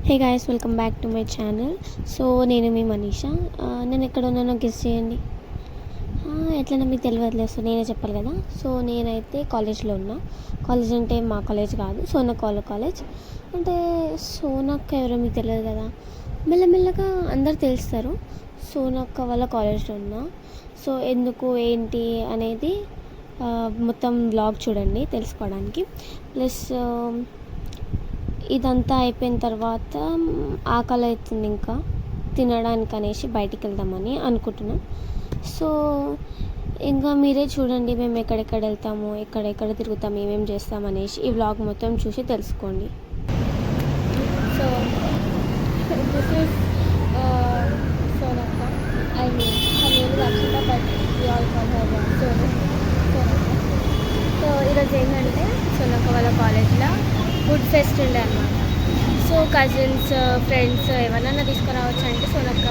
Hey guys, welcome back to my channel. So నేను మీ మనీషా. నేను ఎక్కడ ఉన్నానో గెస్ చేయండి. ఎట్లన్నా మీకు తెలియదులేదు, సో నేనే చెప్పాలి కదా. సో నేనైతే కాలేజ్లో ఉన్నా. కాలేజ్ అంటే మా కాలేజ్ కాదు, సోనక్ కాలేజ్. అంటే సోనక్ ఎవరో మీకు తెలియదు కదా, మెల్లమెల్లగా అందరు తెలుస్తారు. సోనక్ వాళ్ళ కాలేజ్లో ఉన్నా. సో ఎందుకు ఏంటి అనేది మొత్తం వ్లాగ్ చూడండి తెలుసుకోవడానికి. ప్లస్ ఇదంతా అయిపోయిన తర్వాత ఆకలి అవుతుంది, ఇంకా తినడానికి అనేసి బయటికి వెళ్దామని అనుకుంటున్నాం. సో ఇంకా మీరే చూడండి, మేము ఎక్కడెక్కడ వెళ్తాము, ఎక్కడెక్కడ తిరుగుతాము, ఏమేమి చేస్తాం అనేసి ఈ వ్లాగ్ మొత్తం చూసి తెలుసుకోండి. సో దిస్ ఈజ్ సోనక్క. I mean her name is Akshita, but we all call her సోనక్క. సో ఈరోజు ఏంటంటే సోనక్క వాళ్ళ కాలేజ్లో ఫుడ్ ఫెస్ట్ ఉండే అనమాట. సో కజిన్స్ ఫ్రెండ్స్ ఎవరన్నా తీసుకురావచ్చు అంటే సోనక్క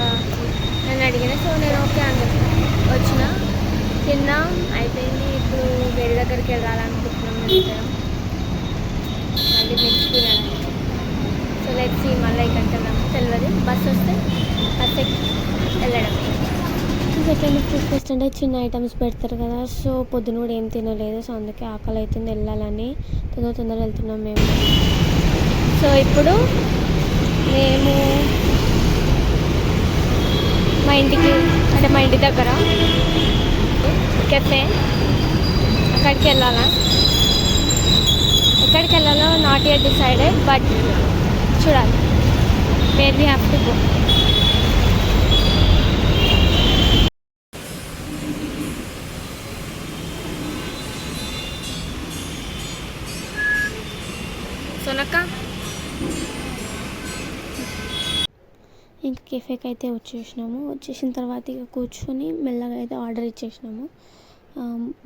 నన్ను అడిగిన. సో నేను ఓకే అని చెప్పి వచ్చిన, తిన్నాం, అయిపోయింది. ఇప్పుడు వేరే దగ్గరికి వెళ్ళాలనుకుంటున్నాం మేము మళ్ళీ నెక్స్ట్ తినడానికి. సో లెట్స్ సీ మళ్ళీ ఇక్కడికి వెళ్దాం, తెలియదు. బస్ వస్తే బస్ ఎక్కి వెళ్ళడం. ఎట్లయినా ఫుడ్ ఫెస్ట్ అంటే చిన్న ఐటమ్స్ పెడతారు కదా. సో పొద్దున కూడా ఏం తినలేదు, సో అందుకే ఆకలి అవుతుంది, వెళ్ళాలని తొందరగా వెళ్తున్నాం మేము. సో ఇప్పుడు మేము మా ఇంటి దగ్గర కెఫే, అక్కడికి వెళ్ళాలా. ఎక్కడికి వెళ్ళాలో నాట్ యెట్ డిసైడెడ్, బట్ చూడాలి where we have to go. సోనక్క ఇంకా కెఫేకి అయితే వచ్చేసిన తర్వాత ఇక కూర్చొని మెల్లగా అయితే ఆర్డర్ ఇచ్చేసినాము.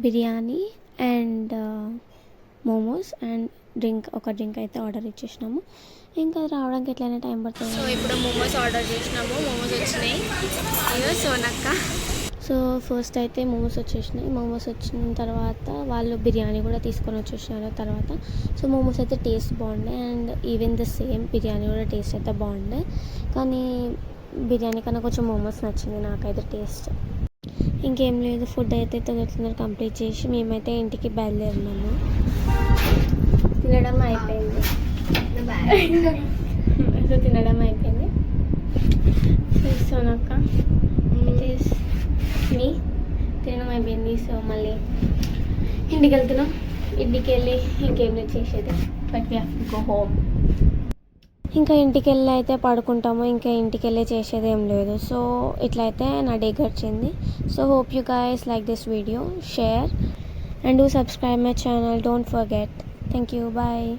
బిర్యానీ అండ్ మోమోస్ అండ్ ఒక డ్రింక్ అయితే ఆర్డర్ ఇచ్చేసినాము. ఇంకా రావడానికి ఎట్లయినా టైం పడుతుంది. సో ఇప్పుడు మోమోస్ ఆర్డర్ చేసినాము, మోమోస్ వచ్చినాయి. ఇక సోనక్క. సో ఫస్ట్ అయితే మోమోస్ వచ్చేసినాయి. మోమోస్ వచ్చిన తర్వాత వాళ్ళు బిర్యానీ కూడా తీసుకొని వచ్చేసినారు తర్వాత. సో మోమోస్ అయితే టేస్ట్ బాగుండే and even the same biryani కూడా టేస్ట్ అయితే బాగుండే. కానీ బిర్యానీ కన్నా కొంచెం మోమోస్ నచ్చింది నాకైతే టేస్ట్. ఇంకేం లేదు, ఫుడ్ అయితే తొందర కంప్లీట్ చేసి మేమైతే ఇంటికి బయలుదేరినాము. తినడం అయిపోయింది. సో తినడం అయిపోయింది. సోనక్క మీ తినడం అయిపోయింది. సో మళ్ళీ ఇంటికి వెళ్తున్నాం. ఇంటికి వెళ్ళి ఇంకేం చేసేది, but we have to go home. ఇంకా ఇంటికి వెళ్ళి అయితే పడుకుంటాము, ఇంకా ఇంటికి వెళ్ళి చేసేది ఏం లేదు. సో ఇట్లయితే నా డే గడిచింది. So hope you guys like this video, share and do subscribe my channel, don't forget. Thank you, bye.